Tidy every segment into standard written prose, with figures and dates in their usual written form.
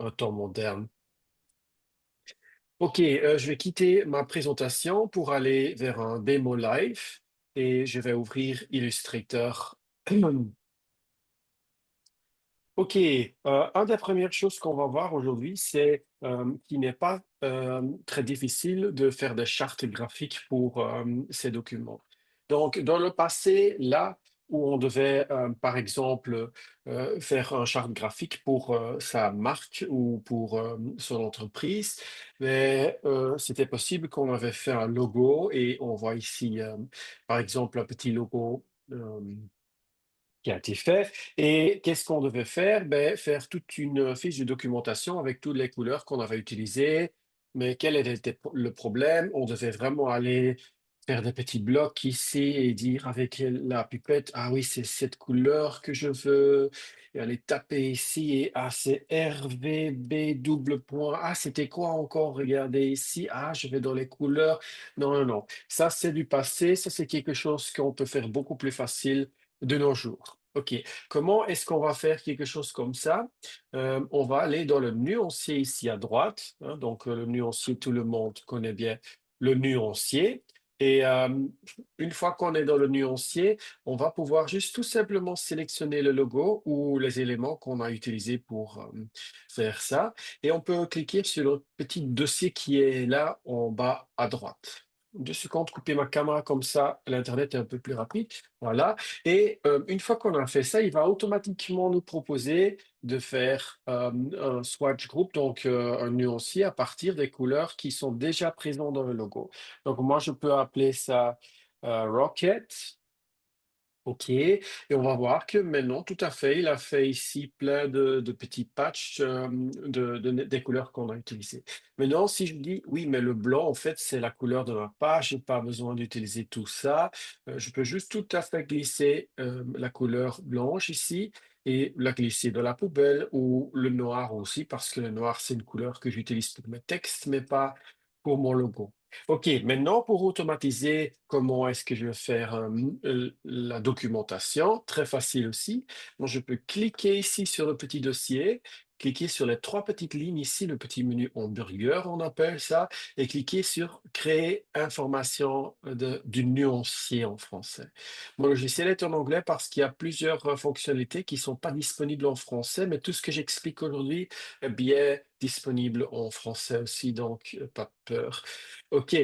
un temps moderne. Ok, je vais quitter ma présentation pour aller vers un démo live et je vais ouvrir Illustrator. Ok, une des premières choses qu'on va voir aujourd'hui, c'est qu'il n'est pas très difficile de faire des chartes graphiques pour ces documents. Donc, dans le passé, là où on devait, par exemple, faire un charte graphique pour sa marque ou pour son entreprise, mais c'était possible qu'on avait fait un logo et on voit ici, par exemple, un petit logo. Qui a été fait. Et qu'est-ce qu'on devait faire? Ben, faire toute une fiche de documentation avec toutes les couleurs qu'on avait utilisées. Mais quel était le problème? On devait vraiment aller faire des petits blocs ici et dire avec la pipette, ah oui, c'est cette couleur que je veux. Et aller taper ici et ah, c'est RVB double point. Ah, c'était quoi encore? Regardez ici. Ah, je vais dans les couleurs. Non, non, non. Ça, c'est du passé. Ça, c'est quelque chose qu'on peut faire beaucoup plus facile de nos jours. OK. Comment est-ce qu'on va faire quelque chose comme ça? On va aller dans le nuancier ici à droite, hein, donc le nuancier, tout le monde connaît bien le nuancier. Et une fois qu'on est dans le nuancier, on va pouvoir juste tout simplement sélectionner le logo ou les éléments qu'on a utilisés pour faire ça. Et on peut cliquer sur le petit dossier qui est là en bas à droite. 2 secondes, couper ma caméra comme ça, l'Internet est un peu plus rapide. Voilà. Et une fois qu'on a fait ça, il va automatiquement nous proposer de faire un swatch group, donc un nuancier à partir des couleurs qui sont déjà présentes dans le logo. Donc moi, je peux appeler ça Rocket. OK, et on va voir que maintenant, tout à fait, il a fait ici plein de petits patchs des couleurs qu'on a utilisées. Maintenant, si je dis oui, mais le blanc, en fait, c'est la couleur de ma page, j'ai pas besoin d'utiliser tout ça. Je peux juste tout à fait glisser la couleur blanche ici et la glisser dans la poubelle ou le noir aussi, parce que le noir, c'est une couleur que j'utilise pour mes textes, mais pas pour mon logo. OK, maintenant pour automatiser, comment est-ce que je vais faire la documentation? Très facile aussi. Moi, je peux cliquer ici sur le petit dossier, cliquer sur les 3 petites lignes ici, le petit menu hamburger, on appelle ça, et cliquer sur Créer information du nuancier en français. Mon logiciel est en anglais parce qu'il y a plusieurs fonctionnalités qui ne sont pas disponibles en français, mais tout ce que j'explique aujourd'hui est bien disponible en français aussi, donc pas de peur. OK.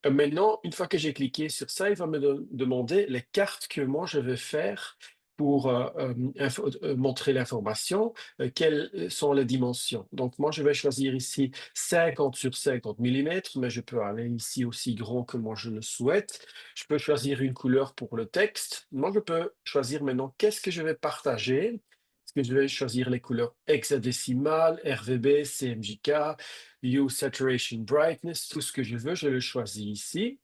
Maintenant, une fois que j'ai cliqué sur ça, il va me demander les cartes que moi je vais faire pour montrer l'information, quelles sont les dimensions. Donc, moi, je vais choisir ici 50 sur 50 millimètres, mais je peux aller ici aussi grand que moi je le souhaite. Je peux choisir une couleur pour le texte. Moi, je peux choisir maintenant qu'est-ce que je vais partager. Est-ce que je vais choisir les couleurs hexadécimales, RVB, CMJK, Hue, Saturation, Brightness, tout ce que je veux, je le choisis ici.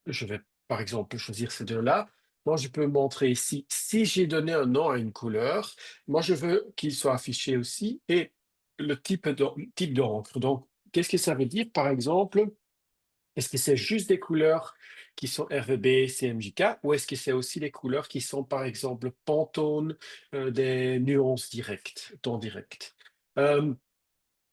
Je vais, par exemple, choisir ces deux-là. Moi, je peux montrer ici, si j'ai donné un nom à une couleur, moi, je veux qu'il soit affiché aussi et le type d'encre. Donc, qu'est-ce que ça veut dire, par exemple? Est-ce que c'est juste des couleurs qui sont RGB, CMJK, ou est-ce que c'est aussi des couleurs qui sont, par exemple, Pantone, des nuances directes, ton direct? Euh,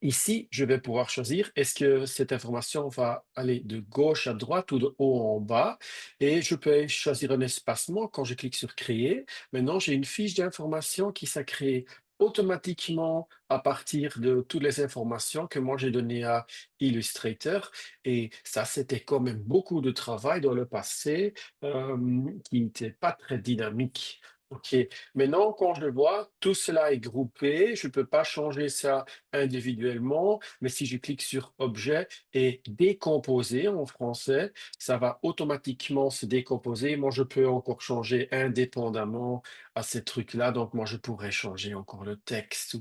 Ici, je vais pouvoir choisir, est-ce que cette information va aller de gauche à droite ou de haut en bas? Et je peux choisir un espacement quand je clique sur Créer. Maintenant, j'ai une fiche d'information qui s'est créée automatiquement à partir de toutes les informations que moi j'ai données à Illustrator. Et ça, c'était quand même beaucoup de travail dans le passé qui n'était pas très dynamique. OK. Maintenant, quand je vois, tout cela est groupé. Je ne peux pas changer ça individuellement, mais si je clique sur Objet et Décomposer en français, ça va automatiquement se décomposer. Moi, je peux encore changer indépendamment à ces trucs-là. Donc, moi, je pourrais changer encore le texte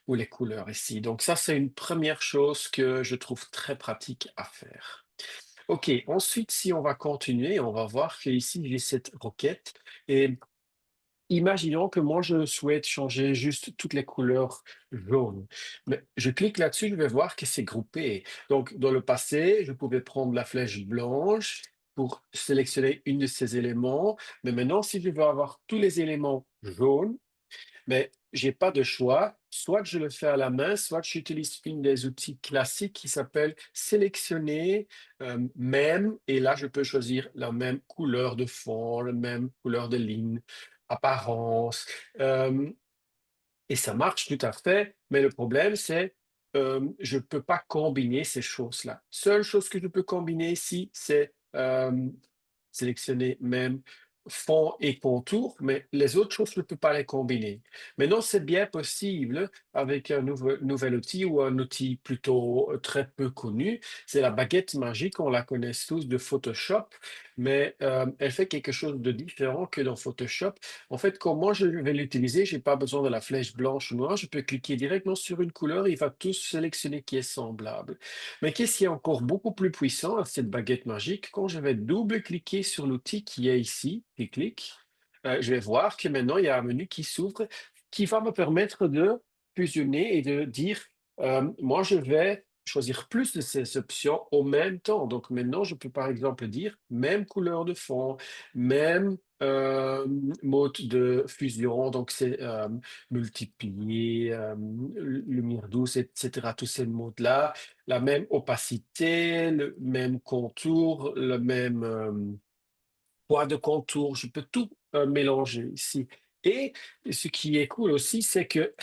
ou les couleurs ici. Donc, ça, c'est une première chose que je trouve très pratique à faire. OK, ensuite, si on va continuer, on va voir qu'ici, j'ai cette requête. Et imaginons que moi, je souhaite changer juste toutes les couleurs jaunes. Mais je clique là-dessus, je vais voir que c'est groupé. Donc, dans le passé, je pouvais prendre la flèche blanche pour sélectionner une de ces éléments. Mais maintenant, si je veux avoir tous les éléments jaunes, mais j'ai pas de choix. Soit je le fais à la main, soit j'utilise une des outils classiques qui s'appelle sélectionner, même, et là, je peux choisir la même couleur de fond, la même couleur de ligne, apparence, hem et ça marche tout à fait, mais le problème, c'est, je ne peux pas combiner ces choses-là. Seule chose que je peux combiner ici, c'est, sélectionner même fond et contour, mais les autres choses, je ne peux pas les combiner. Maintenant, c'est bien possible avec un nouvel outil ou un outil plutôt, très peu connu, c'est la baguette magique, on la connaît tous de Photoshop, mais, elle fait quelque chose de différent que dans Photoshop. En fait, quand moi je vais l'utiliser, j'ai pas besoin de la flèche blanche ou noire, je peux cliquer directement sur une couleur, il va tout sélectionner qui est semblable. Mais qu'est-ce qui est encore beaucoup plus puissant à cette baguette magique? Quand je vais double-cliquer sur l'outil qui est ici, et clique, je vais voir que maintenant il y a un menu qui s'ouvre, qui va me permettre de fusionner et de dire, moi je vais choisir plus de ces options en même temps. Donc maintenant, je peux par exemple dire même couleur de fond, même mode de fusion, donc c'est multiplier, lumière douce, etc. Tous ces modes-là, la même opacité, le même contour, le même poids de contour, je peux tout mélanger ici. Et ce qui est cool aussi, c'est que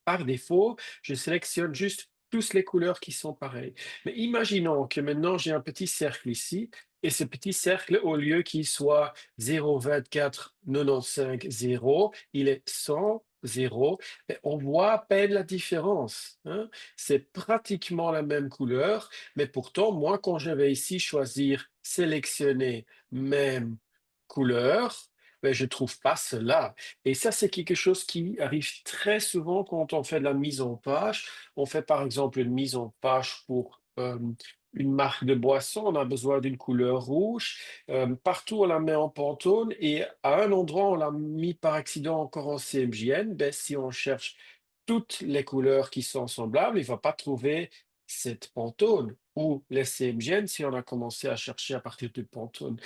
par défaut, je sélectionne juste tous les couleurs qui sont pareilles. Mais imaginons que maintenant j'ai un petit cercle ici, et ce petit cercle, au lieu qu'il soit 0,24 95 0, il est 100 0. Et on voit à peine la différence, hein. C'est pratiquement la même couleur, mais pourtant, moi, quand je vais ici choisir sélectionner même couleur, ben, je trouve pas cela. Et ça, c'est quelque chose qui arrive très souvent quand on fait de la mise en page. On fait par exemple une mise en page pour une marque de boisson, on a besoin d'une couleur rouge. Partout, on la met en Pantone et à un endroit, on l'a mis par accident encore en CMJN. Ben, si on cherche toutes les couleurs qui sont semblables, il ne va pas trouver cette Pantone ou les CMJN si on a commencé à chercher à partir de Pantone.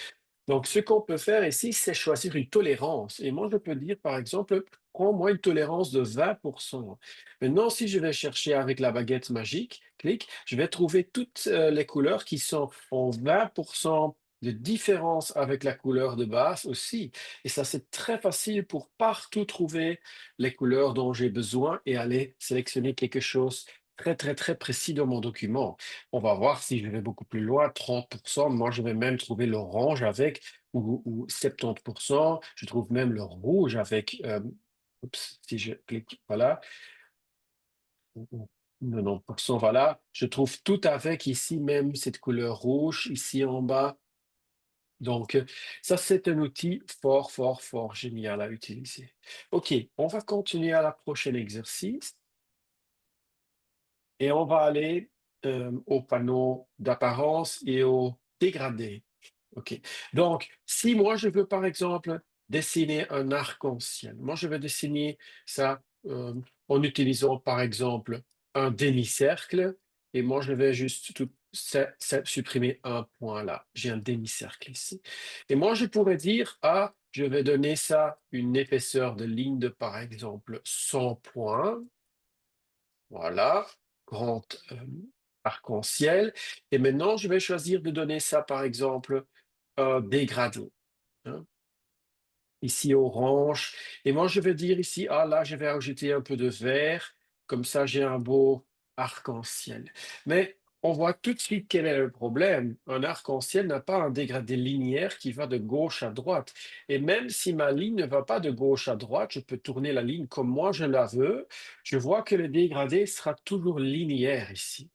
Donc, ce qu'on peut faire ici, c'est choisir une tolérance. Et moi, je peux dire, par exemple, prends-moi une tolérance de 20%. Maintenant, si je vais chercher avec la baguette magique, clique, je vais trouver toutes les couleurs qui sont en 20% de différence avec la couleur de base aussi. Et ça, c'est très facile pour partout trouver les couleurs dont j'ai besoin et aller sélectionner quelque chose très, très, très précis dans mon document. On va voir si je vais beaucoup plus loin, 30%. Moi, je vais même trouver l'orange avec, ou 70%. Je trouve même le rouge avec, oups, si je clique, voilà, ou 90%, voilà. Je trouve tout avec ici même cette couleur rouge, ici en bas. Donc, ça, c'est un outil fort, fort, fort génial à utiliser. OK, on va continuer à la prochaine exercice. Et on va aller, au panneau d'apparence et au dégradé. OK. Donc, si moi je veux par exemple dessiner un arc-en-ciel, moi je vais dessiner ça, en utilisant par exemple un demi-cercle et moi je vais juste supprimer un point là. J'ai un demi-cercle ici. Et moi je pourrais dire: «Ah, je vais donner ça une épaisseur de ligne de par exemple 100 points». Voilà, grand, arc-en-ciel et maintenant je vais choisir de donner ça par exemple un dégradé, hein, ici orange et moi je vais dire ici: «Ah là, je vais ajouter un peu de vert, comme ça j'ai un beau arc-en-ciel». Mais on voit tout de suite quel est le problème. Un arc-en-ciel n'a pas un dégradé linéaire qui va de gauche à droite et même si ma ligne ne va pas de gauche à droite, je peux tourner la ligne comme moi je la veux, je vois que le dégradé sera toujours linéaire ici,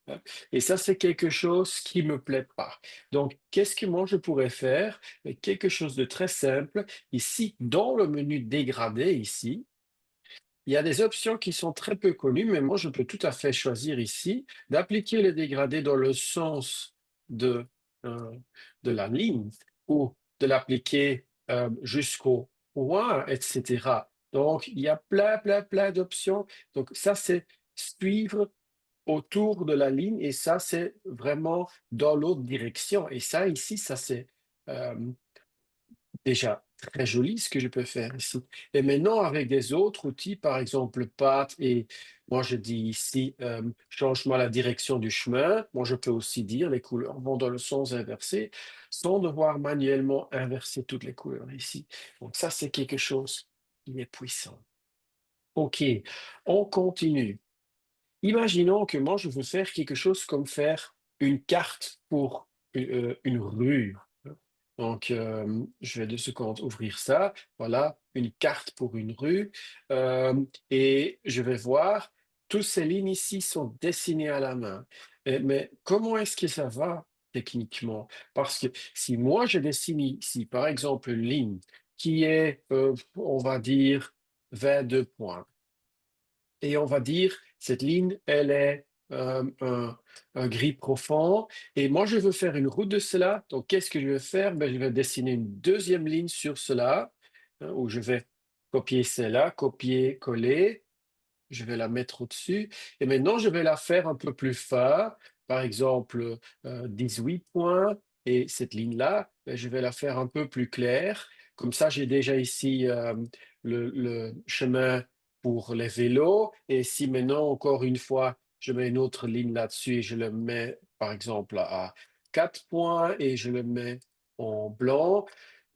hein. Et ça, c'est quelque chose qui me plaît pas. Donc, qu'est-ce que moi je pourrais faire? Quelque chose de très simple. Ici, dans le menu dégradé, ici, il y a des options qui sont très peu connues, mais moi, je peux tout à fait choisir ici d'appliquer le dégradé dans le sens de, euh, de la ligne ou de l'appliquer jusqu'au point, etc. Donc, il y a plein, plein, plein d'options. Donc, ça, c'est suivre autour de la ligne et ça, c'est vraiment dans l'autre direction. Et ça, ici, ça, c'est déjà très joli ce que je peux faire ici. Et maintenant, avec des autres outils, par exemple Path, et moi je dis ici, change-moi la direction du chemin. Moi, je peux aussi dire les couleurs vont dans le sens inversé, sans devoir manuellement inverser toutes les couleurs ici. Donc ça, c'est quelque chose qui est puissant. OK, on continue. Imaginons que moi, je veux faire quelque chose comme faire une carte pour une rue. Donc, je vais de ce compte ouvrir ça. Voilà, une carte pour une rue. Et je vais voir, toutes ces lignes ici sont dessinées à la main. Mais comment est-ce que ça va techniquement? Parce que si moi, je dessine ici, par exemple, une ligne qui est, on va dire, 22 points. Et on va dire, cette ligne, elle est un gris profond. Et moi, je veux faire une route de cela. Donc, qu'est-ce que je vais faire? Ben, je vais dessiner une deuxième ligne sur cela, hein, où je vais copier cela, copier, coller. Je vais la mettre au-dessus. Et maintenant, je vais la faire un peu plus fin. Par exemple, 18 points. Et cette ligne-là, ben, je vais la faire un peu plus claire. Comme ça, j'ai déjà ici le chemin pour les vélos. Et si maintenant, encore une fois, je mets une autre ligne là-dessus et je le mets, par exemple, à 4 points et je le mets en blanc.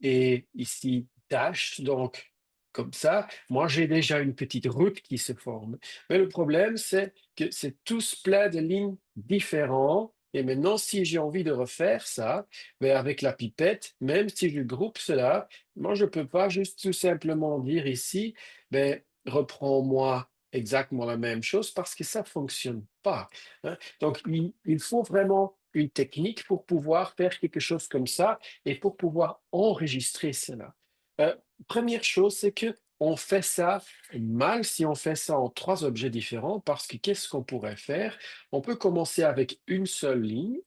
Et ici, dash. Donc, comme ça, moi, j'ai déjà une petite route qui se forme. Mais le problème, c'est que c'est tous plein de lignes différentes. Et maintenant, si j'ai envie de refaire ça, ben avec la pipette, même si je groupe cela, moi, je peux pas juste tout simplement dire ici, ben, reprends-moi exactement la même chose parce que ça fonctionne pas, hein. Donc, il faut vraiment une technique pour pouvoir faire quelque chose comme ça et pour pouvoir enregistrer cela. Euh, Première chose, c'est que on fait ça mal si on fait ça en trois objets différents, parce que qu'est-ce qu'on pourrait faire? On peut commencer avec une seule ligne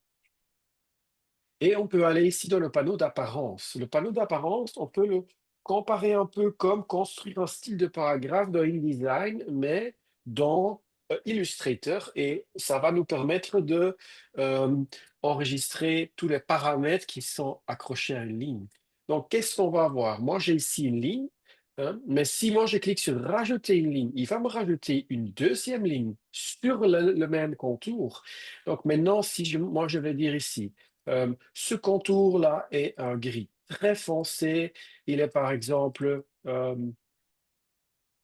et on peut aller ici dans le panneau d'apparence. Le panneau d'apparence, on peut le comparer un peu comme construire un style de paragraphe dans InDesign, mais dans Illustrator, et ça va nous permettre de euh, enregistrer tous les paramètres qui sont accrochés à une ligne. Donc, qu'est-ce qu'on va voir? Moi, j'ai ici une ligne, hein, mais si moi je clique sur rajouter une ligne, il va me rajouter une deuxième ligne sur le même contour. Donc maintenant, si moi je vais dire ici, ce contour-là est un gris très foncé. Il est par exemple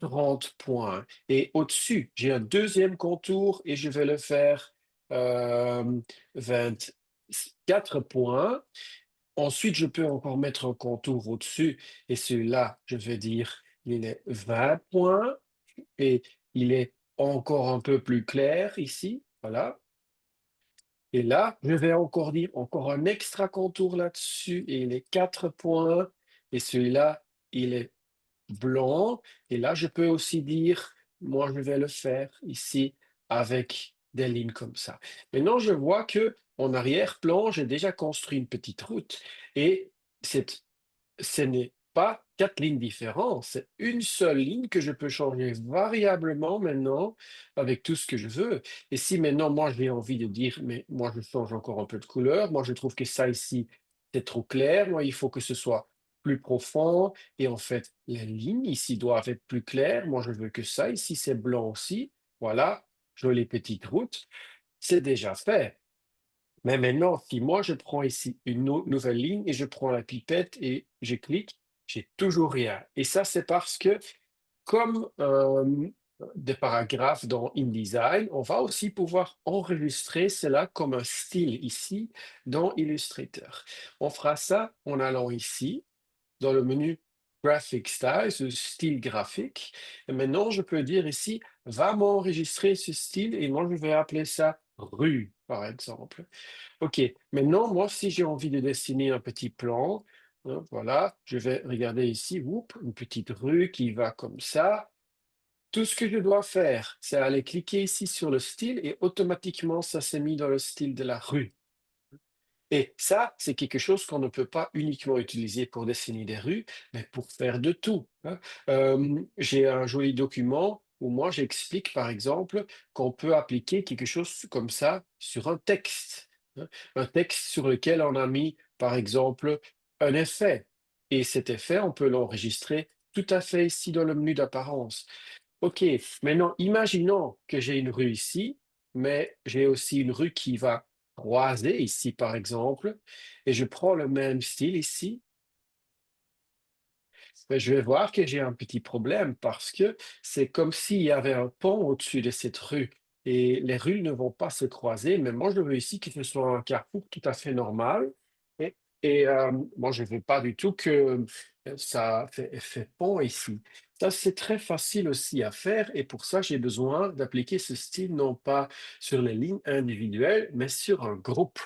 30 points. Et au-dessus, j'ai un deuxième contour et je vais le faire 24 points. Ensuite, je peux encore mettre un contour au-dessus et celui-là, je vais dire, il est 20 points et il est encore un peu plus clair ici. Voilà. Et là, je vais encore dire encore un extra contour là-dessus et il est 4 points. Et celui-là, il est blanc. Et là, je peux aussi dire, moi, je vais le faire ici avec des lignes comme ça. Maintenant, je vois que en arrière-plan, j'ai déjà construit une petite route et cette ce n'est pas 4 lignes différentes, c'est une seule ligne que je peux changer variablement maintenant avec tout ce que je veux. Et si maintenant moi j'ai envie de dire, mais moi je change encore un peu de couleur, moi je trouve que ça ici c'est trop clair, moi il faut que ce soit plus profond et en fait les lignes ici doivent être plus claires, moi je veux que ça ici c'est blanc aussi, voilà, jolie petite route, c'est déjà fait. Mais maintenant, si moi je prends ici une nouvelle ligne et je prends la pipette et je clique, j'ai toujours rien. Et ça, c'est parce que, comme des paragraphes dans InDesign, on va aussi pouvoir enregistrer cela comme un style ici dans Illustrator. On fera ça en allant ici dans le menu Graphic Style, ce style graphique. Et maintenant, je peux dire ici, va m'enregistrer ce style et moi je vais appeler ça rue, par exemple. OK, maintenant, moi, si j'ai envie de dessiner un petit plan, hein, voilà, je vais regarder ici, oups, une petite rue qui va comme ça. Tout ce que je dois faire, c'est aller cliquer ici sur le style et automatiquement, ça s'est mis dans le style de la rue. Et ça, c'est quelque chose qu'on ne peut pas uniquement utiliser pour dessiner des rues, mais pour faire de tout, hein. J'ai un joli document où moi j'explique, par exemple, qu'on peut appliquer quelque chose comme ça sur un texte, hein. Un texte sur lequel on a mis, par exemple, un effet. et cet effet, on peut l'enregistrer tout à fait ici dans le menu d'apparence. OK, maintenant imaginons que j'ai une rue ici, mais j'ai aussi une rue qui va croiser ici, par exemple, et je prends le même style ici. Ben, je vais voir que j'ai un petit problème parce que c'est comme s'il y avait un pont au-dessus de cette rue et les rues ne vont pas se croiser, mais moi je veux ici que ce soit un carrefour tout à fait normal et, moi je ne veux pas du tout que ça fait effet pont ici. Ça, c'est très facile aussi à faire et pour ça j'ai besoin d'appliquer ce style non pas sur les lignes individuelles, mais sur un groupe.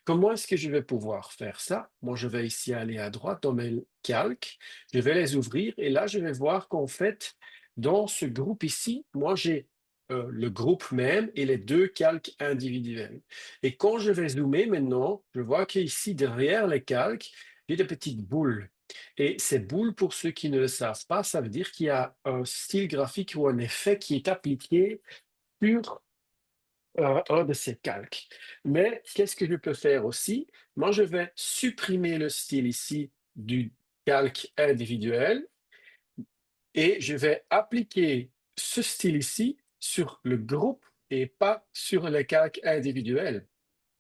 Comment est-ce que je vais pouvoir faire ça? Moi, je vais ici aller à droite dans mes calques, je vais les ouvrir et là, je vais voir qu'en fait, dans ce groupe ici, moi, j'ai le groupe même et les deux calques individuels. Et quand je vais zoomer maintenant, je vois qu'ici, derrière les calques, j'ai des petites boules. Et ces boules, pour ceux qui ne le savent pas, ça veut dire qu'il y a un style graphique ou un effet qui est appliqué sur un de ces calques. Mais qu'est-ce que je peux faire aussi? Moi, je vais supprimer le style ici du calque individuel et je vais appliquer ce style ici sur le groupe et pas sur le calque individuel.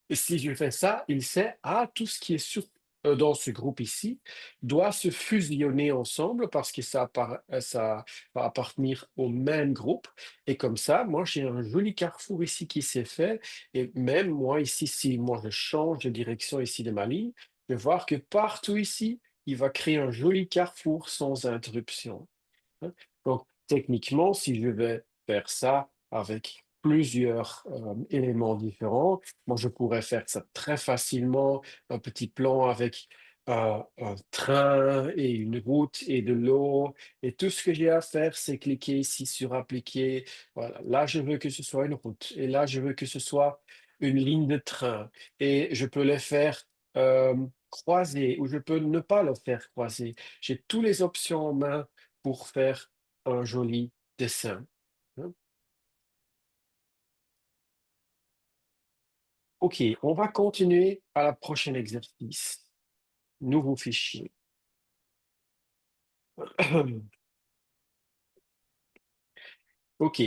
Et si je fais ça, il sait, ah, tout ce qui est dans ce groupe ici doit se fusionner ensemble parce que ça va appartenir au même groupe. Et comme ça, moi, j'ai un joli carrefour ici qui s'est fait. Et même moi, ici, si moi je change de direction ici de ma ligne, je vais voir que partout ici, il va créer un joli carrefour sans interruption. Hein. Donc, techniquement, si je vais faire ça avec plusieurs éléments différents, moi, je pourrais faire ça très facilement, un petit plan avec un train et une route et de l'eau. Et tout ce que j'ai à faire, c'est cliquer ici sur appliquer. Voilà, là, je veux que ce soit une route. Et là, je veux que ce soit une ligne de train. Et je peux les faire croiser ou je peux ne pas le faire croiser. J'ai toutes les options en main pour faire un joli dessin. Hein. OK, on va continuer à la prochaine exercice. Nouveau fichier. OK,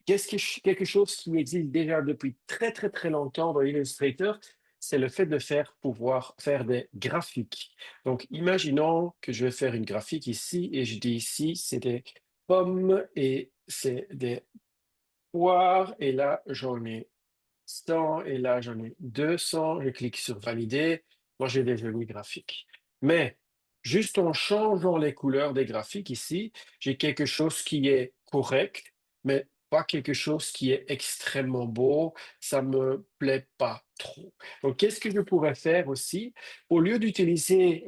quelque chose qui existe déjà depuis très, très, très longtemps dans Illustrator, c'est le fait de pouvoir faire des graphiques. Donc, imaginons que je vais faire une graphique ici et je dis ici, c'est des pommes et c'est des poires et là, j'en ai 100 et là j'en ai 200, je clique sur valider, moi j'ai des jolis graphiques. Mais juste en changeant les couleurs des graphiques ici, j'ai quelque chose qui est correct, mais pas quelque chose qui est extrêmement beau, ça me plaît pas trop. Donc qu'est-ce que je pourrais faire aussi? Au lieu d'utiliser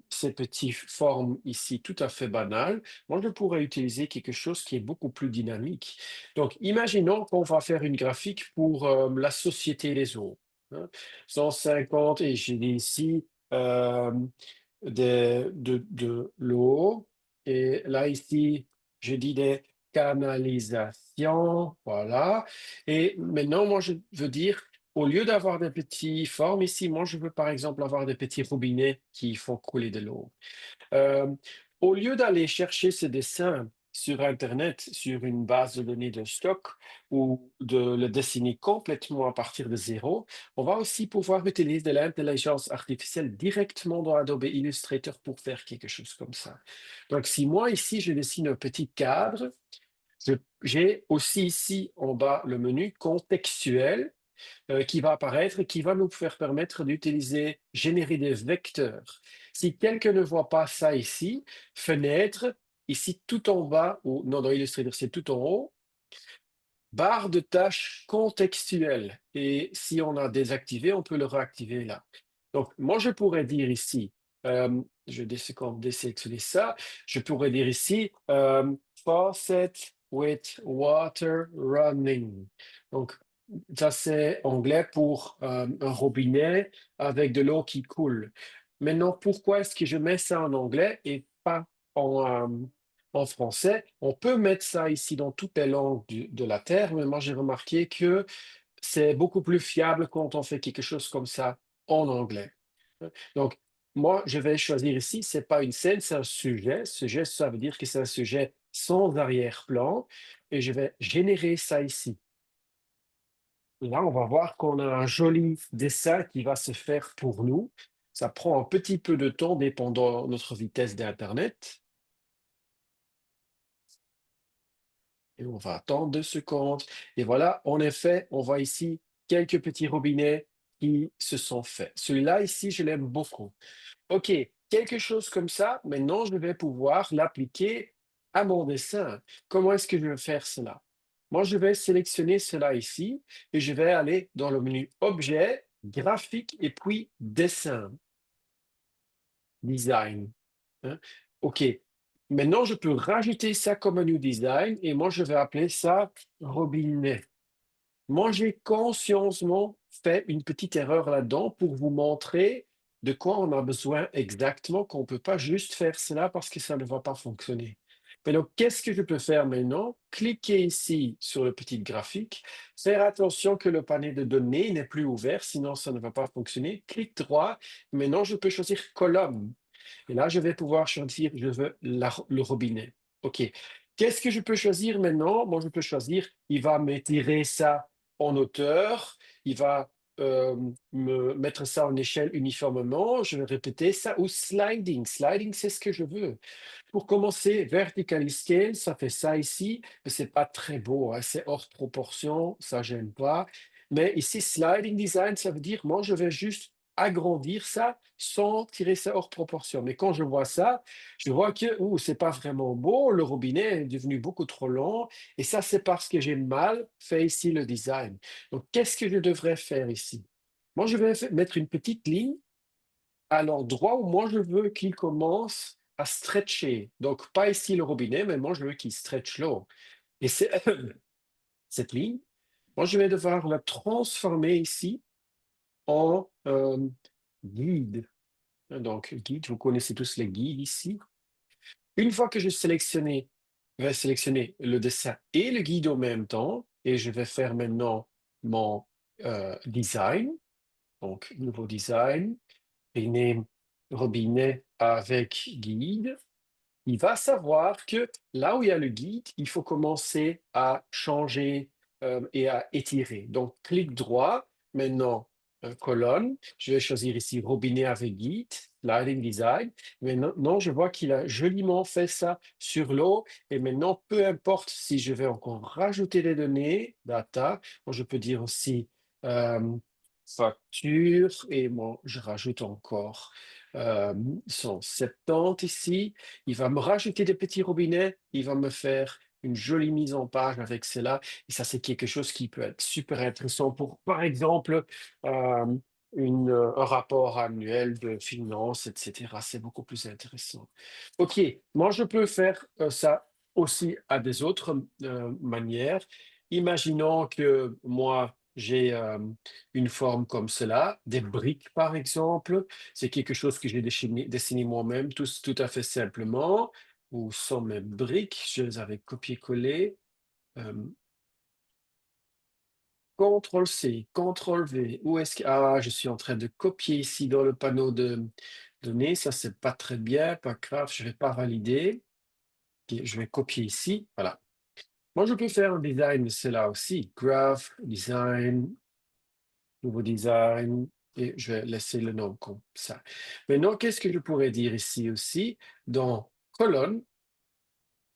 ces petites formes ici tout à fait banales, moi je pourrais utiliser quelque chose qui est beaucoup plus dynamique. Donc, imaginons qu'on va faire une graphique pour la Société des eaux. Hein. 150, et j'ai dit ici euh, de l'eau. Et là, ici, je dis des canalisations. Voilà. Et maintenant, moi, je veux dire, au lieu d'avoir des petites formes ici, moi, je veux par exemple avoir des petits robinets qui font couler de l'eau. Euh, Au lieu d'aller chercher ces dessins sur Internet, sur une base de données de stock, ou de le dessiner complètement à partir de zéro, on va aussi pouvoir utiliser de l'intelligence artificielle directement dans Adobe Illustrator pour faire quelque chose comme ça. Donc, si moi ici, je dessine un petit cadre, j'ai aussi ici en bas le menu contextuel qui va apparaître et qui va nous faire permettre d'utiliser, générer des vecteurs. Si quelqu'un ne voit pas ça ici, fenêtre, ici tout en bas, ou non, dans Illustrator, c'est tout en haut, barre de tâches contextuelle. Et si on a désactivé, on peut le réactiver là. Donc, moi, je pourrais dire ici, je vais désélectionner ça, je pourrais dire ici, faucet with water running. Donc, ça, c'est anglais pour un robinet avec de l'eau qui coule. Maintenant, pourquoi est-ce que je mets ça en anglais et pas en français? On peut mettre ça ici dans toutes les langues de la Terre, mais moi, j'ai remarqué que c'est beaucoup plus fiable quand on fait quelque chose comme ça en anglais. Donc, moi, je vais choisir ici, c'est pas une scène, c'est un sujet. Sujet, ça veut dire que c'est un sujet sans arrière-plan et je vais générer ça ici. Là, on va voir qu'on a un joli dessin qui va se faire pour nous. Ça prend un petit peu de temps dépendant notre vitesse d'internet et on va attendre 2 secondes et voilà, en effet, on voit ici quelques petits robinets qui se sont faits. Celui-là ici, je l'aime beaucoup. OK, quelque chose comme ça, maintenant je vais pouvoir l'appliquer à mon dessin. Comment est-ce que je vais faire cela? Moi, je vais sélectionner cela ici et je vais aller dans le menu Objet, Graphique et puis Dessin, Design, hein. OK, maintenant je peux rajouter ça comme un new design et moi je vais appeler ça robinet. Moi, j'ai consciencement fait une petite erreur là-dedans pour vous montrer de quoi on a besoin exactement, qu'on ne peut pas juste faire cela parce que ça ne va pas fonctionner. Mais donc, qu'est-ce que je peux faire maintenant? Cliquer ici sur le petit graphique, faire attention que le panier de données n'est plus ouvert, sinon ça ne va pas fonctionner. Clic droit. Maintenant, je peux choisir colonne. Et là, je vais pouvoir choisir, je veux le robinet. OK. Qu'est-ce que je peux choisir maintenant? Moi, je peux choisir, il va m'étirer ça en hauteur, il va me mettre ça en échelle uniformément, je vais répéter ça, ou sliding. Sliding, c'est ce que je veux. Pour commencer, vertical scale, ça fait ça ici, mais c'est pas très beau, hein, c'est hors proportion, ça j'aime pas. Mais ici, sliding design, ça veut dire, moi, je vais juste agrandir ça sans tirer ça hors proportion. Mais quand je vois ça, je vois que c'est pas vraiment beau, le robinet est devenu beaucoup trop long, et ça, c'est parce que j'ai mal fait ici le design. Donc, qu'est-ce que je devrais faire ici? Moi, je vais mettre une petite ligne à l'endroit où moi je veux qu'il commence à stretcher. Donc, pas ici le robinet, mais moi je veux qu'il stretch l'eau. Et c'est cette ligne, moi je vais devoir la transformer ici en guide. Donc, guide, vous connaissez tous les guides ici. Une fois que je vais sélectionner le dessin et le guide en même temps, et je vais faire maintenant mon design. Donc, nouveau design, rename robinet avec guide. Il va savoir que là où il y a le guide, il faut commencer à changer et à étirer. Donc, clic droit, maintenant, colonne. Je vais choisir ici robinet avec guide, sliding design. Maintenant, je vois qu'il a joliment fait ça sur l'eau. Et maintenant, peu importe si je vais encore rajouter des données, data, moi, je peux dire aussi euh, facture, et moi, je rajoute encore 170 ici. Il va me rajouter des petits robinets, il va me faire une jolie mise en page avec cela. Et ça, c'est quelque chose qui peut être super intéressant pour, par exemple, euh, un rapport annuel de finances, etc. C'est beaucoup plus intéressant. OK, moi, je peux faire ça aussi à des autres manières. Imaginons que moi, j'ai une forme comme cela, des briques, par exemple. C'est quelque chose que j'ai dessiné moi-même, tout à fait simplement. Où sont mes briques? Je les avais copié-collé. CTRL-C, CTRL-V. Où est-ce que... Ah, je suis en train de copier ici dans le panneau de données. Ça, c'est pas très bien, pas grave, je vais pas valider. Ok, je vais copier ici. Voilà. Moi, je peux faire un design de cela aussi. Graph, design, nouveau design, et je vais laisser le nom comme ça. Maintenant, qu'est-ce que je pourrais dire ici aussi? Dans colonne,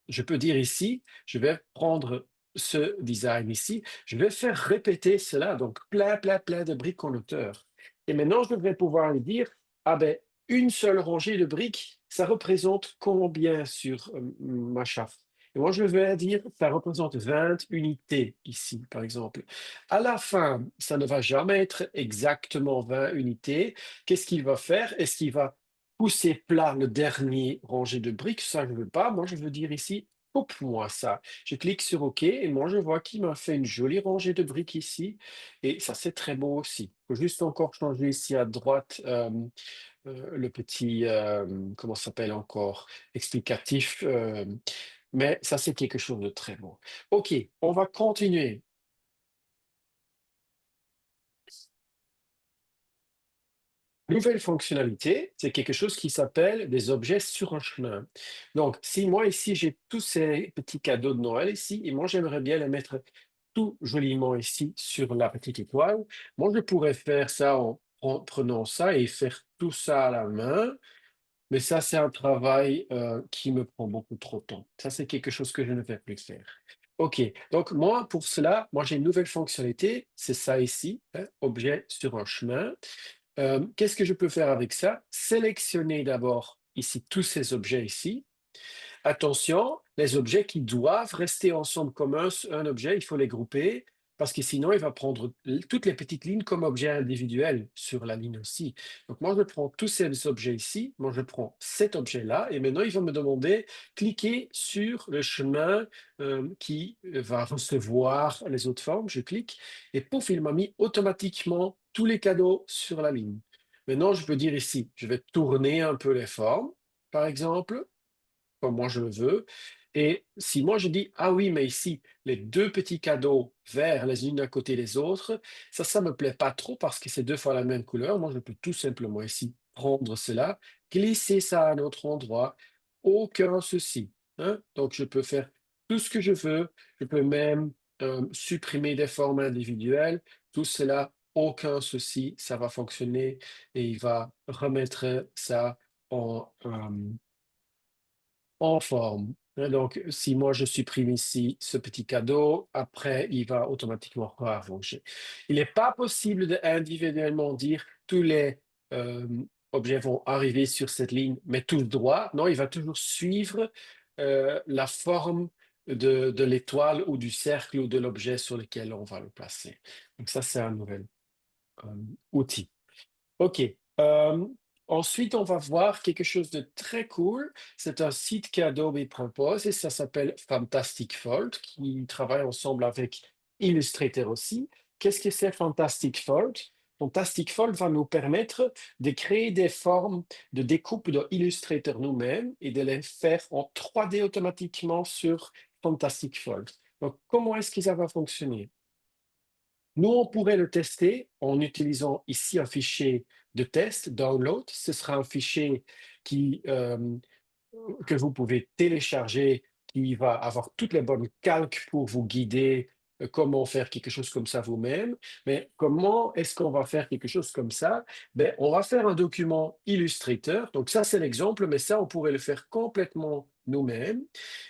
je peux dire ici, je vais prendre ce design ici, je vais faire répéter cela, donc plein, plein, plein de briques en hauteur. Et maintenant, je vais pouvoir lui dire, ah ben, une seule rangée de briques, ça représente combien sur ma chasse? Et moi, je vais dire, ça représente 20 unités ici, par exemple. À la fin, ça ne va jamais être exactement 20 unités. Qu'est-ce qu'il va faire? Est-ce qu'il va pousser plat le dernier rangée de briques? Ça, je ne veux pas. Moi, je veux dire ici, coupe-moi ça. Je clique sur OK et moi, je vois qu'il m'a fait une jolie rangée de briques ici. Et ça, c'est très beau aussi. Il faut juste encore changer ici à droite le petit, comment ça s'appelle encore, explicatif. Mais ça, c'est quelque chose de très beau. OK, on va continuer. nouvelle fonctionnalité, c'est quelque chose qui s'appelle des objets sur un chemin. Donc, si moi ici, j'ai tous ces petits cadeaux de Noël ici, et moi j'aimerais bien les mettre tout joliment ici sur la petite étoile, moi je pourrais faire ça en prenant ça et faire tout ça à la main, mais ça c'est un travail qui me prend beaucoup trop de temps. Ça c'est quelque chose que je ne vais plus faire. OK, donc moi pour cela, moi j'ai une nouvelle fonctionnalité, c'est ça ici, hein, objet sur un chemin. Qu'est-ce que je peux faire avec ça? Sélectionner d'abord ici tous ces objets ici. Attention, les objets qui doivent rester ensemble comme un objet, il faut les grouper parce que sinon il va prendre toutes les petites lignes comme objets individuels sur la ligne aussi. Donc moi je prends tous ces objets ici, moi je prends cet objet-là et maintenant il va me demander cliquer sur le chemin qui va recevoir les autres formes. Je clique et pouf, il m'a mis automatiquement tous les cadeaux sur la ligne. Maintenant je peux dire ici, je vais tourner un peu les formes, par exemple comme moi je le veux. Et si moi je dis, ah oui, mais ici, les deux petits cadeaux verts les unes à côté des autres, ça me plaît pas trop parce que c'est deux fois la même couleur. Moi, je peux tout simplement ici prendre cela, glisser ça à un autre endroit, aucun souci, hein. Donc, je peux faire tout ce que je veux. Je peux même supprimer des formes individuelles. Tout cela, aucun souci, ça va fonctionner et il va remettre ça en forme. Hein, donc, si moi je supprime ici ce petit cadeau, après il va automatiquement arranger. Il n'est pas possible de individuellement dire tous les euh, objets vont arriver sur cette ligne, mais tous droit. Non, il va toujours suivre la forme de l'étoile ou du cercle ou de l'objet sur lequel on va le placer. Donc ça, c'est un nouvel euh, outil. OK. Ensuite, on va voir quelque chose de très cool. C'est un site qu'Adobe propose et ça s'appelle Fantastic Fold, qui travaille ensemble avec Illustrator aussi. Qu'est-ce que c'est Fantastic Fold? Fantastic Fold va nous permettre de créer des formes de découpe dans Illustrator nous-mêmes et de les faire en 3D automatiquement sur Fantastic Fold. Donc, comment est-ce que ça va fonctionner? Nous, on pourrait le tester en utilisant ici un fichier de test, download. Ce sera un fichier qui, que vous pouvez télécharger, qui va avoir toutes les bonnes calques pour vous guider comment faire quelque chose comme ça vous-même. Mais comment est-ce qu'on va faire quelque chose comme ça? Ben, on va faire un document Illustrator. Donc ça, c'est l'exemple, mais ça, on pourrait le faire complètement nous-mêmes.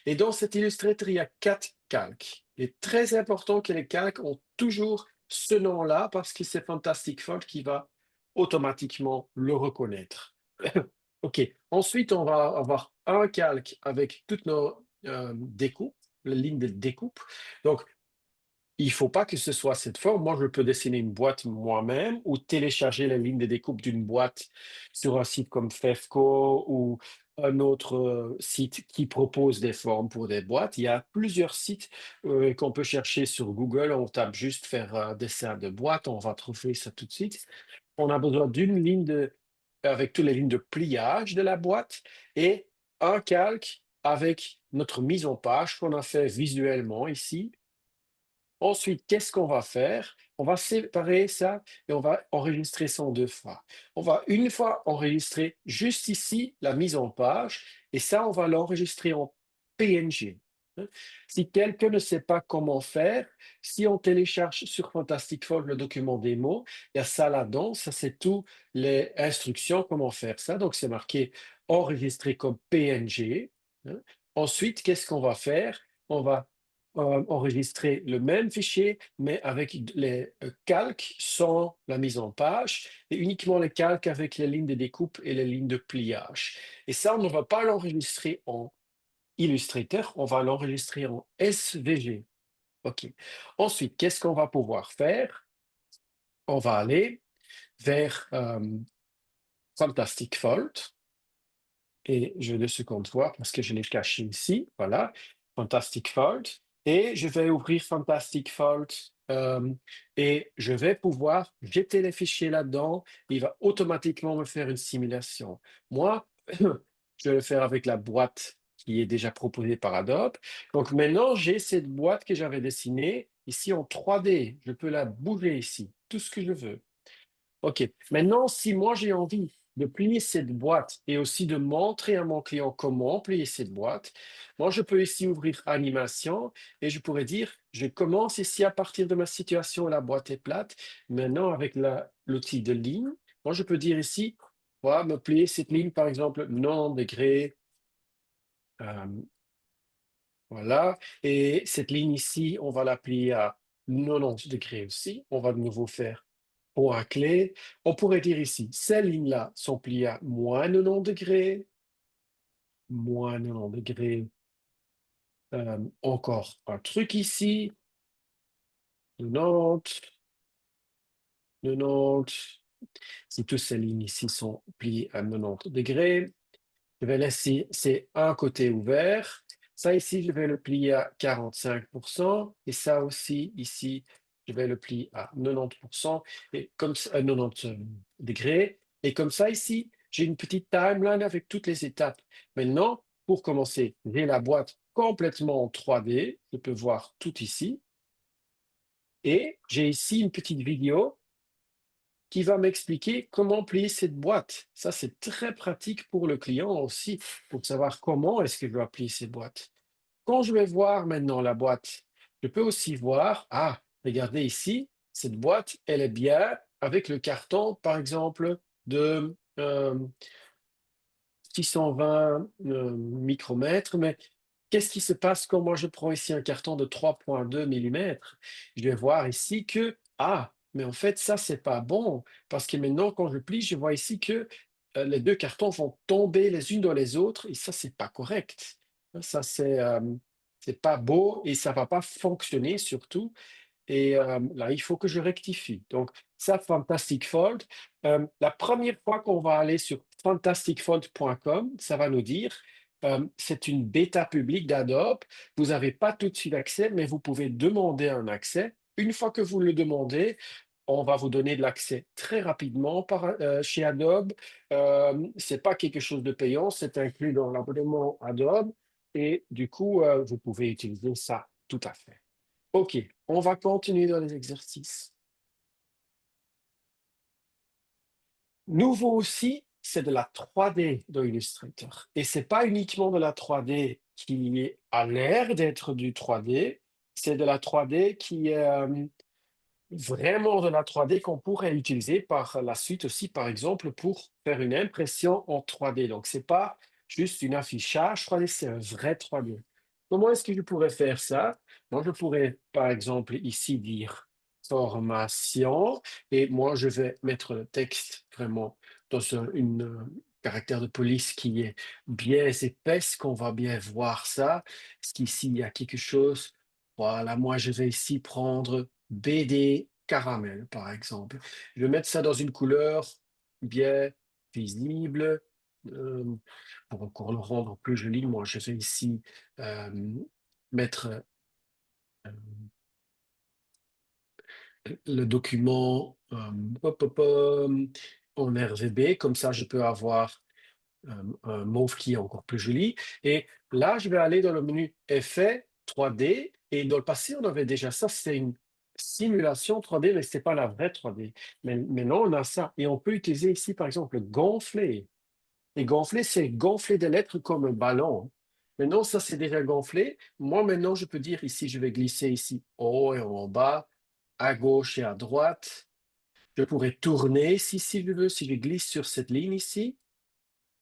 Et dans cet Illustrator, il y a 4 calques. Il est très important que les calques ont toujours ce nom-là parce que c'est Fantastic Fold qui va automatiquement le reconnaître. OK. Ensuite, on va avoir un calque avec toutes nos découpes, les lignes de découpe. Donc, il faut pas que ce soit cette forme. Moi, je peux dessiner une boîte moi-même ou télécharger les lignes de découpe d'une boîte sur un site comme Fefco ou un autre site qui propose des formes pour des boîtes. Il y a plusieurs sites qu'on peut chercher sur Google. On tape juste faire un dessin de boîte, on va trouver ça tout de suite. On a besoin d'une ligne avec toutes les lignes de pliage de la boîte et un calque avec notre mise en page qu'on a fait visuellement ici. Ensuite, qu'est-ce qu'on va faire? On va séparer ça et on va enregistrer ça en 2 fois. On va une fois enregistrer juste ici la mise en page et ça, on va l'enregistrer en PNG. Hein. Si quelqu'un ne sait pas comment faire, si on télécharge sur Fantastic Fold le document démo, il y a ça là-dedans, ça c'est tout les instructions comment faire ça. Donc c'est marqué enregistrer comme PNG. Hein. Ensuite, qu'est-ce qu'on va faire? On va enregistrer le même fichier, mais avec les calques sans la mise en page, et uniquement les calques avec les lignes de découpe et les lignes de pliage. Et ça, on ne va pas l'enregistrer en Illustrator, on va l'enregistrer en SVG. OK. Ensuite, qu'est-ce qu'on va pouvoir faire? On va aller vers Fantastic Fold. Et je vais 2 secondes voir parce que je l'ai caché ici. Voilà, Fantastic Fold. Et je vais ouvrir Fantastic Fold et je vais pouvoir jeter les fichiers là-dedans. Il va automatiquement me faire une simulation. Moi, je vais le faire avec la boîte qui est déjà proposée par Adobe. Donc maintenant, j'ai cette boîte que j'avais dessinée ici en 3D. Je peux la bouger ici, tout ce que je veux. OK. Maintenant, si moi j'ai envie de plier cette boîte et aussi de montrer à mon client comment plier cette boîte, moi je peux ici ouvrir animation et je pourrais dire, je commence ici à partir de ma situation, la boîte est plate. Maintenant, avec l'outil de ligne, moi je peux dire ici, voilà, me plier cette ligne par exemple 90 degrés, euh, voilà. Et cette ligne ici, on va la plier à 90 degrés aussi. On va de nouveau faire point clé. On pourrait dire ici, ces lignes-là sont pliées à moins 90 degrés, moins 90 degrés. Encore un truc ici, 90, 90. Si toutes ces lignes ici sont pliées à 90 degrés, je vais laisser ces un côté ouvert. Ça ici, je vais le plier à 45%. Et ça aussi, ici, je vais le plier à 90%. Et comme ça, 90 degrés. Et comme ça, ici, j'ai une petite timeline avec toutes les étapes. Maintenant, pour commencer, j'ai la boîte complètement en 3D. Je peux voir tout ici. Et j'ai ici une petite vidéo qui va m'expliquer comment plier cette boîte. Ça, c'est très pratique pour le client aussi, pour savoir comment est-ce que je dois plier cette boîte. Quand je vais voir maintenant la boîte, je peux aussi voir, ah, regardez ici, cette boîte, elle est bien avec le carton, par exemple, de 620 micromètres, mais qu'est-ce qui se passe quand moi je prends ici un carton de 3,2 millimètres? Je vais voir ici que, ah, mais en fait, ça, c'est pas bon, parce que maintenant, quand je plie, je vois ici que les deux cartons vont tomber les unes dans les autres, et ça, c'est pas correct. Ça, c'est pas beau et ça va pas fonctionner surtout. Et là, il faut que je rectifie. Donc, ça, Fantastic Fold. La première fois qu'on va aller sur fantasticfold.com, ça va nous dire, c'est une bêta publique d'Adobe. Vous n'avez pas tout de suite accès, mais vous pouvez demander un accès. Une fois que vous le demandez, on va vous donner de l'accès très rapidement chez Adobe. C'est pas quelque chose de payant, c'est inclus dans l'abonnement Adobe. Et du coup, vous pouvez utiliser ça tout à fait. OK, on va continuer dans les exercices. Nouveau aussi, c'est de la 3D dans Illustrator. Et c'est pas uniquement de la 3D qui a l'air d'être du 3D, c'est de la 3D qui est vraiment de la 3D qu'on pourrait utiliser par la suite aussi, par exemple, pour faire une impression en 3D. Donc, c'est pas juste un affichage 3D, c'est un vrai 3D. Comment est-ce que je pourrais faire ça? Moi, je pourrais, par exemple, ici dire formation, et moi, je vais mettre le texte vraiment dans une caractère de police qui est bien épaisse, qu'on va bien voir ça. Est-ce qu'ici, il y a quelque chose? Voilà, moi, je vais ici prendre BD caramel, par exemple. Je vais mettre ça dans une couleur bien visible. euh, pour encore le rendre plus joli, moi, je vais ici euh, mettre le document hop, hop, en RGB. Comme ça, je peux avoir un mauve qui est encore plus joli. Et là, je vais aller dans le menu Effets 3D. Et dans le passé, on avait déjà ça. C'est une simulation 3D, mais ce n'est pas la vraie 3D. Mais maintenant, on a ça. Et on peut utiliser ici, par exemple, gonfler. Et gonfler, c'est gonfler des lettres comme un ballon. Maintenant, ça, c'est déjà gonflé. Moi, maintenant, je peux dire ici, je vais glisser ici en haut et en bas, à gauche et à droite. Je pourrais tourner ici, si je veux, si je glisse sur cette ligne ici.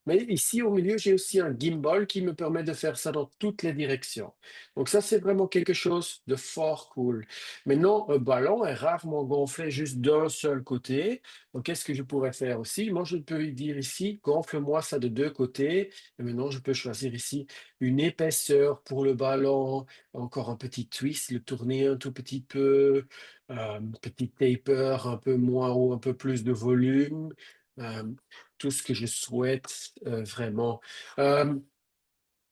Mais ici, au milieu, j'ai aussi un gimbal qui me permet de faire ça dans toutes les directions. Donc ça, c'est vraiment quelque chose de fort cool. Maintenant, un ballon est rarement gonflé juste d'un seul côté. Donc, qu'est-ce que je pourrais faire aussi? Moi, je peux lui dire ici, gonfle-moi ça de deux côtés. Et maintenant, je peux choisir ici une épaisseur pour le ballon, encore un petit twist, le tourner un tout petit peu, petit taper, un peu moins ou un peu plus de volume. Euh, tout ce que je souhaite vraiment. Euh,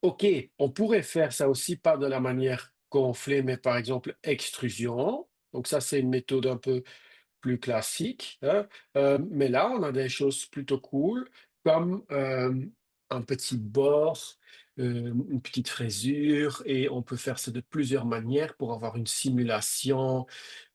OK, on pourrait faire ça aussi pas de la manière gonflée, mais par exemple extrusion. Donc ça, c'est une méthode un peu plus classique, hein. Mais là, on a des choses plutôt cool, comme un petit bord. une petite fraisure et on peut faire ça de plusieurs manières pour avoir une simulation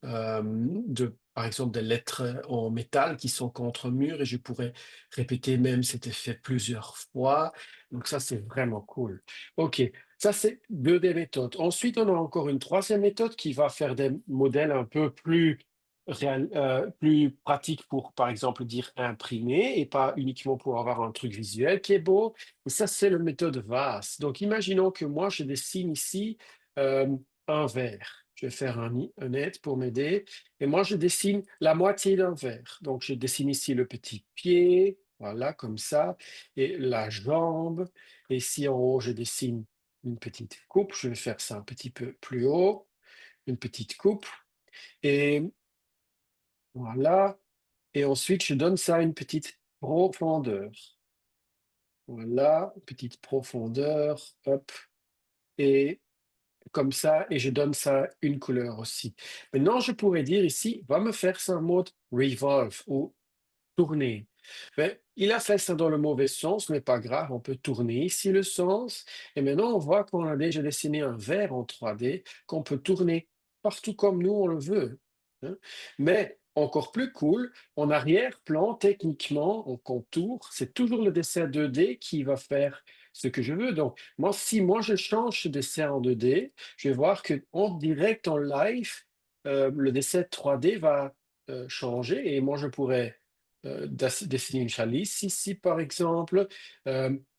de, par exemple, des lettres en métal qui sont contre mur et je pourrais répéter même cet effet plusieurs fois. Donc ça, c'est vraiment cool. OK, ça, c'est 2 des méthodes. Ensuite, on a encore une troisième méthode qui va faire des modèles un peu plus pratiques pour, par exemple, dire imprimer et pas uniquement pour avoir un truc visuel qui est beau. Et ça, c'est la méthode VAS. Donc imaginons que moi, je dessine ici, un verre. Je vais faire un aide pour m'aider et moi, je dessine la moitié d'un verre. Donc je dessine ici le petit pied, voilà, comme ça, et la jambe. Et ici en haut, je dessine une petite coupe. Je vais faire ça un petit peu plus haut, une petite coupe et voilà. Et ensuite, je donne ça une petite profondeur. Voilà, petite profondeur, hop, et comme ça, et je donne ça une couleur aussi. Maintenant, je pourrais dire ici, va me faire ça en mode revolve ou tourner. Mais il a fait ça dans le mauvais sens, mais pas grave, on peut tourner ici le sens. Et maintenant, on voit qu'on a déjà dessiné un verre en 3D qu'on peut tourner partout comme nous on le veut, hein. Mais encore plus cool, en arrière-plan, techniquement, en contour, c'est toujours le dessin 2D qui va faire ce que je veux. Donc, moi, si moi je change ce dessin en 2D, je vais voir que en direct, en live, le dessin 3D va changer et moi je pourrais dessiner une chalice ici, par exemple,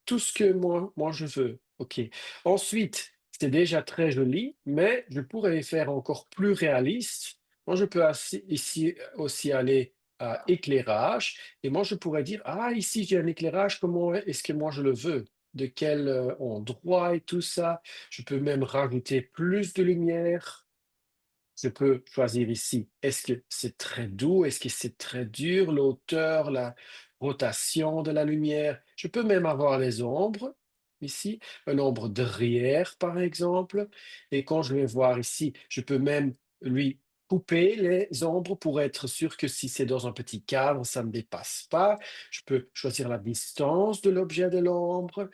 tout ce que moi je veux. OK. Ensuite, c'est déjà très joli, mais je pourrais faire encore plus réaliste. Moi, je peux ici aussi aller à éclairage et moi, je pourrais dire, ah, ici, j'ai un éclairage, comment est-ce que moi je le veux? De quel endroit et tout ça. Je peux même rajouter plus de lumière. Je peux choisir ici, est-ce que c'est très doux? Est-ce que c'est très dur? L'hauteur, la rotation de la lumière. Je peux même avoir les ombres ici, un ombre derrière par exemple. Et quand je vais voir ici, je peux même lui couper les ombres pour être sûr que si c'est dans un petit cadre, ça ne dépasse pas. Je peux choisir la distance de l'objet de l'ombre.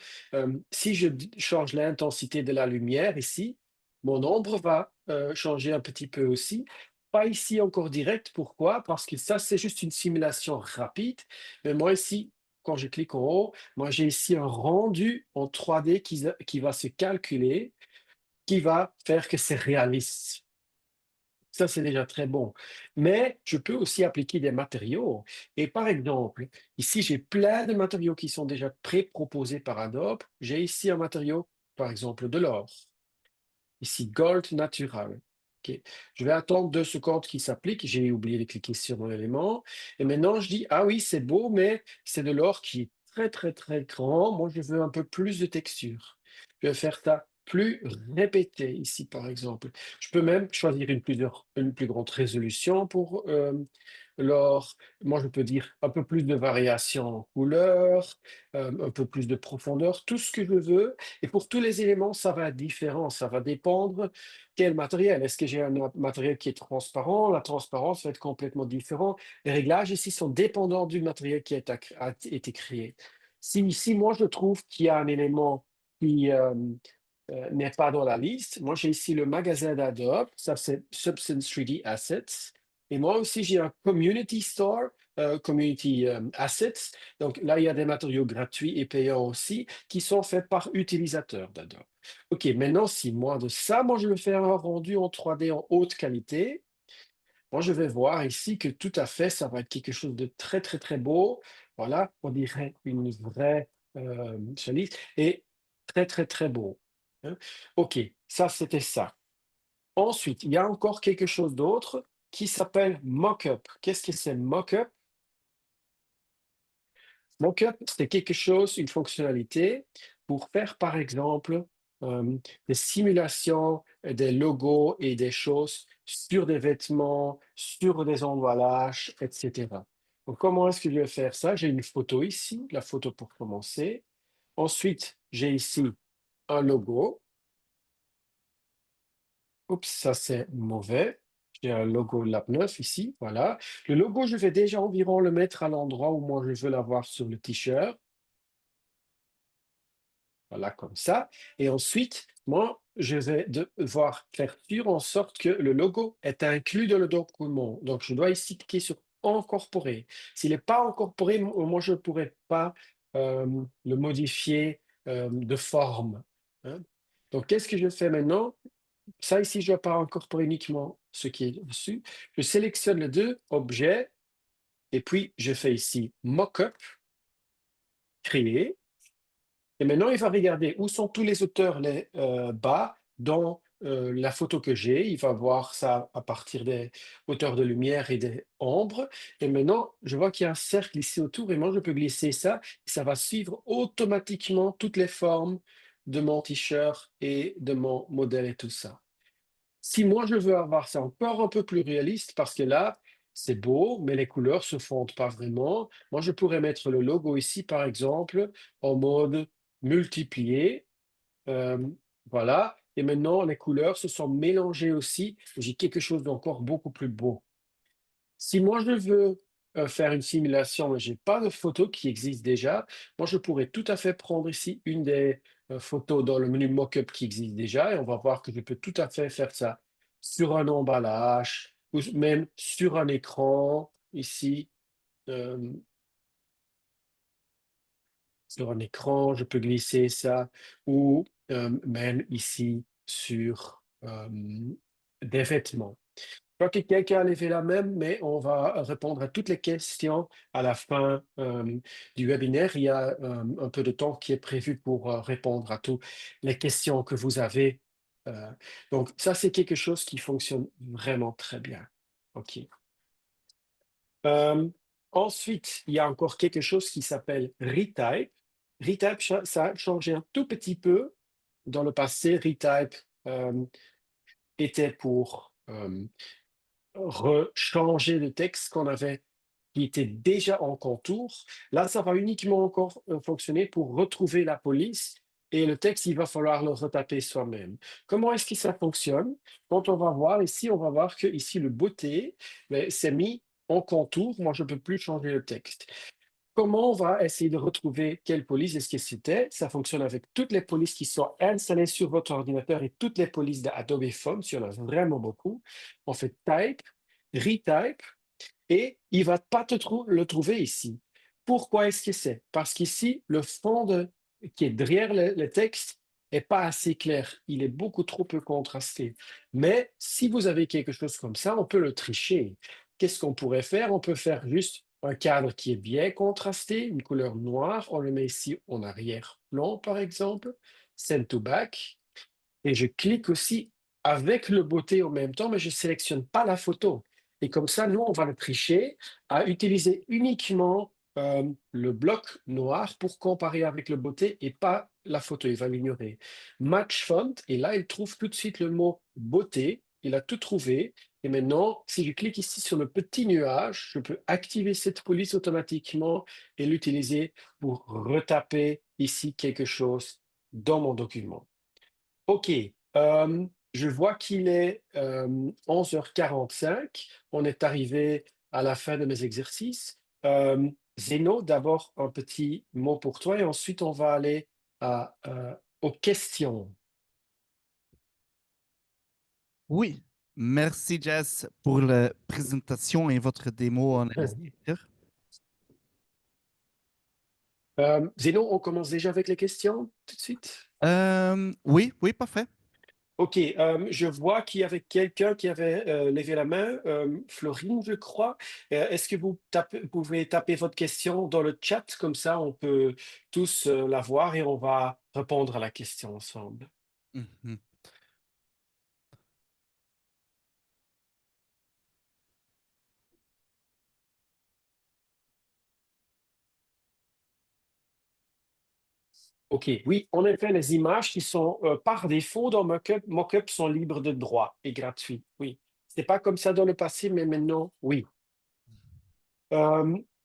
Si je change l'intensité de la lumière ici, mon ombre va changer un petit peu aussi. Pas ici encore direct, pourquoi? Parce que ça, c'est juste une simulation rapide. Mais moi ici, quand je clique en haut, moi j'ai ici un rendu en 3D qui va se calculer, qui va faire que c'est réaliste. Ça, c'est déjà très bon. Mais je peux aussi appliquer des matériaux. Et par exemple, ici, j'ai plein de matériaux qui sont déjà pré-proposés par Adobe. J'ai ici un matériau, par exemple, de l'or. Ici, Gold Natural. OK. Je vais attendre 2 secondes qu'il s'applique. J'ai oublié de cliquer sur mon élément. Et maintenant, je dis, ah oui, c'est beau, mais c'est de l'or qui est très, très, très grand. Moi, je veux un peu plus de texture. Je vais faire ça plus répété ici, par exemple. Je peux même choisir une plus grande résolution pour l'or. Moi, je peux dire un peu plus de variation en couleur, un peu plus de profondeur, tout ce que je veux. Et pour tous les éléments, ça va être différent. Ça va dépendre quel matériel. Est-ce que j'ai un matériel qui est transparent? La transparence va être complètement différente. Les réglages ici sont dépendants du matériel qui a été créé. Si moi je trouve qu'il y a un élément qui n'est pas dans la liste, moi j'ai ici le magasin d'Adobe, ça c'est Substance 3D Assets. Et moi aussi j'ai un Community Store, Community Assets. Donc là, il y a des matériaux gratuits et payants aussi qui sont faits par utilisateurs d'Adobe. OK, maintenant, si moi de ça, moi je veux faire un rendu en 3D en haute qualité, moi je vais voir ici que tout à fait, ça va être quelque chose de très, très, très beau. Voilà, on dirait une vraie chalice et très, très, très beau, hein. OK, ça c'était ça. Ensuite, il y a encore quelque chose d'autre qui s'appelle Mockup. Qu'est-ce que c'est Mockup? Mockup, c'est quelque chose, une fonctionnalité pour faire, par exemple, des simulations, des logos et des choses sur des vêtements, sur des emballages, etc. Donc, comment est-ce que je vais faire ça? J'ai une photo ici, la photo pour commencer. Ensuite, j'ai ici un logo. Oups, ça c'est mauvais. J'ai un logo Lab 9 ici, voilà. Le logo, je vais déjà environ le mettre à l'endroit où moi je veux l'avoir sur le t-shirt. Voilà, comme ça. Et ensuite, moi, je vais devoir faire sûr en sorte que le logo est inclus dans le document. Donc, je dois ici cliquer sur incorporer. S'il n'est pas incorporé, moi, je ne pourrais pas le modifier de forme, hein. Donc, qu'est-ce que je fais maintenant? Ça, ici, je ne dois pas incorporer uniquement ce qui est dessus. Je sélectionne les deux objets et puis je fais ici Mockup, créer. Et maintenant, il va regarder où sont tous les auteurs les, bas dans la photo que j'ai. Il va voir ça à partir des hauteurs de lumière et des ombres. Et maintenant, je vois qu'il y a un cercle ici autour et moi, je peux glisser ça. Et ça va suivre automatiquement toutes les formes de mon t-shirt et de mon modèle et tout ça. Si moi, je veux avoir ça encore un peu plus réaliste, parce que là, c'est beau, mais les couleurs se fondent pas vraiment. Moi, je pourrais mettre le logo ici, par exemple, en mode multiplié. euh, voilà. Et maintenant, les couleurs se sont mélangées aussi. J'ai quelque chose d'encore beaucoup plus beau. Si moi je veux faire une simulation, mais j'ai pas de photo qui existe déjà, moi je pourrais tout à fait prendre ici une des photos dans le menu Mockup qui existe déjà et on va voir que je peux tout à fait faire ça sur un emballage ou même sur un écran ici. euh, Sur un écran, je peux glisser ça ou même ici sur des vêtements. Je crois que quelqu'un a levé la main, mais on va répondre à toutes les questions à la fin du webinaire. Il y a un peu de temps qui est prévu pour répondre à toutes les questions que vous avez. Euh, donc, ça, c'est quelque chose qui fonctionne vraiment très bien. OK. Euh, Ensuite, il y a encore quelque chose qui s'appelle Retype. Retype, ça a changé un tout petit peu. Dans le passé, Retype était pour rechanger le texte qu'on avait, qui était déjà en contour. Là, ça va uniquement encore fonctionner pour retrouver la police et le texte, il va falloir le retaper soi-même. Comment est-ce que ça fonctionne? Quand on va voir ici, on va voir que ici le beauté, ben, c'est mis en contour. Moi, je ne peux plus changer le texte. Comment on va essayer de retrouver quelle police est-ce que c'était? Ça fonctionne avec toutes les polices qui sont installées sur votre ordinateur et toutes les polices d'Adobe Fonts. Il y en a vraiment beaucoup. On fait type, retype, et il va pas le trouver ici. Pourquoi est-ce que c'est? Parce qu'ici, le fond qui est derrière le texte est pas assez clair. Il est beaucoup trop peu contrasté. Mais si vous avez quelque chose comme ça, on peut le tricher. Qu'est-ce qu'on pourrait faire? On peut faire juste un cadre qui est bien contrasté, une couleur noire. On le met ici en arrière-plan, par exemple. Send to back. Et je clique aussi avec le beauté en même temps, mais je ne sélectionne pas la photo. Et comme ça, nous, on va le tricher à utiliser uniquement le bloc noir pour comparer avec le beauté et pas la photo. Il va l'ignorer. Match font, et là, il trouve tout de suite le mot beauté. Il a tout trouvé. Et maintenant, si je clique ici sur le petit nuage, je peux activer cette police automatiquement et l'utiliser pour retaper ici quelque chose dans mon document. OK, je vois qu'il est 11h45. On est arrivé à la fin de mes exercices. Zeno, d'abord un petit mot pour toi et ensuite on va aller aux questions. Oui, merci Jess pour la présentation et votre démo en Illustrator. Zeno, on commence déjà avec les questions tout de suite? Oui, oui, parfait. OK, je vois qu'il y avait quelqu'un qui avait levé la main, Florine, je crois. Est-ce que pouvez taper votre question dans le chat, comme ça on peut tous la voir et on va répondre à la question ensemble. Mhm. OK, oui, en effet, les images qui sont par défaut dans Mockup sont libres de droit et gratuits. Oui, c'est pas comme ça dans le passé, mais maintenant, oui.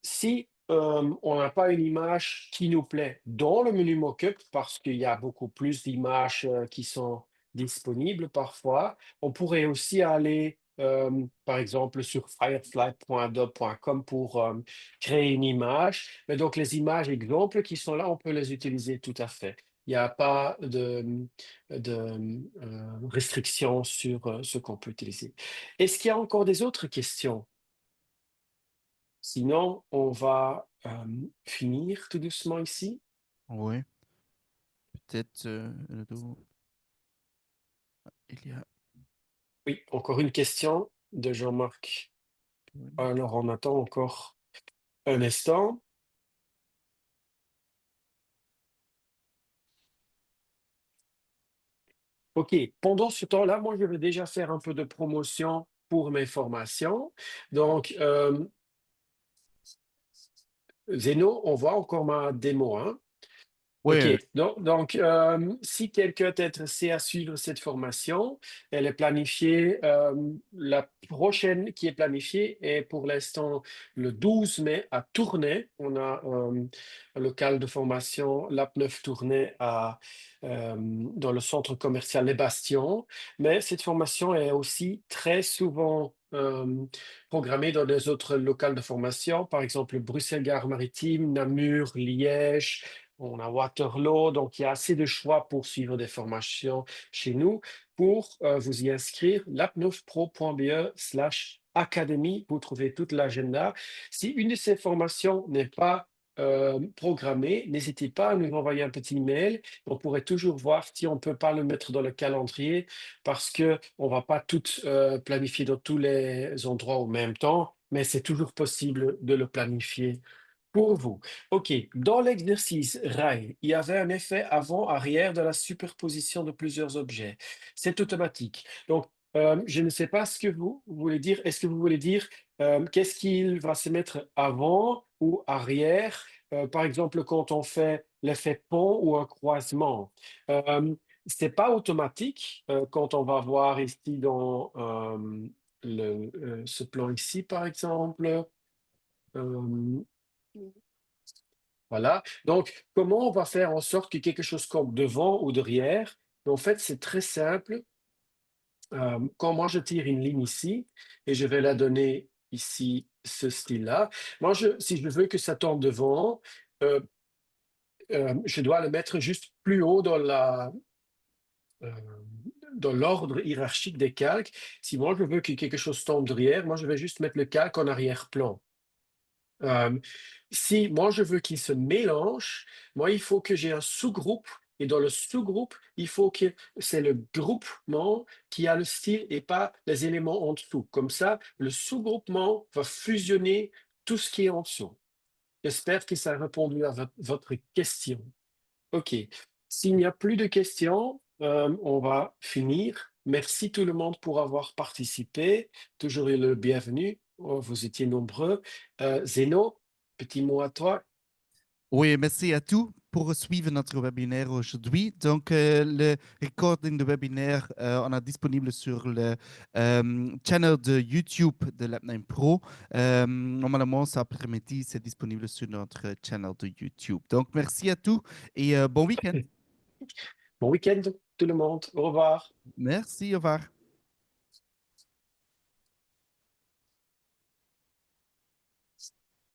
Si on n'a pas une image qui nous plaît dans le menu Mockup, parce qu'il y a beaucoup plus d'images qui sont disponibles parfois, on pourrait aussi aller, par exemple, sur firefly.adobe.com pour créer une image. Mais donc, les images exemples qui sont là, on peut les utiliser tout à fait. Il n'y a pas restrictions sur ce qu'on peut utiliser. Est-ce qu'il y a encore des autres questions? Sinon, on va finir tout doucement ici. Oui, peut-être il y a. Oui, encore une question de Jean-Marc. Alors, on attend encore un instant. OK. Pendant ce temps-là, moi, je vais déjà faire un peu de promotion pour mes formations. Donc, Zeno, on voit encore ma démo, hein? Oui, OK. Donc, si quelqu'un est intéressé à suivre cette formation, elle est planifiée, la prochaine qui est planifiée est pour l'instant le 12 mai à Tournai. On a un local de formation Lap9 Tournai dans le centre commercial Les Bastions. Mais cette formation est aussi très souvent programmée dans des autres locales de formation, par exemple Bruxelles-Gare Maritime, Namur, Liège. On a Waterloo, donc il y a assez de choix pour suivre des formations chez nous. Pour vous y inscrire, lap9pro.be/académie, vous trouvez toute l'agenda. Si une de ces formations n'est pas programmée, n'hésitez pas à nous envoyer un petit email. On pourrait toujours voir si on ne peut pas le mettre dans le calendrier parce qu'on ne va pas tout planifier dans tous les endroits au même temps, mais c'est toujours possible de le planifier pour vous. OK. Dans l'exercice rail, il y avait un effet avant-arrière de la superposition de plusieurs objets. C'est automatique. Donc, je ne sais pas ce que vous voulez dire. Est-ce que vous voulez dire qu'est-ce qu'il va se mettre avant ou arrière? Par exemple, quand on fait l'effet pont ou un croisement. C'est pas automatique quand on va voir ici dans ce plan ici, par exemple. Euh, voilà. Donc, comment on va faire en sorte que quelque chose comme devant ou derrière? En fait, c'est très simple. Quand moi, je tire une ligne ici et je vais la donner ici, ce style-là. Moi, si je veux que ça tombe devant, euh, je dois le mettre juste plus haut euh, dans l'ordre hiérarchique des calques. Si moi, je veux que quelque chose tombe derrière, moi, je vais juste mettre le calque en arrière-plan. Euh, Si moi je veux qu'ils se mélangent, moi il faut que j'ai un sous-groupe et dans le sous-groupe, il faut que c'est le groupement qui a le style et pas les éléments en dessous. Comme ça, le sous-groupement va fusionner tout ce qui est en dessous. J'espère que ça a répondu à votre question. OK. S'il n'y a plus de questions, on va finir. Merci tout le monde pour avoir participé. Toujours le bienvenu. Oh, vous étiez nombreux. Zeno, petit mot à toi. Oui, merci à tous pour suivre notre webinaire aujourd'hui. Donc, le recording de webinaire, on a disponible sur le channel de YouTube de l'App9 Pro. Normalement, cet après-midi, c'est disponible sur notre channel de YouTube. Donc, merci à tous et bon week-end. Bon week-end tout le monde. Au revoir. Merci, au revoir.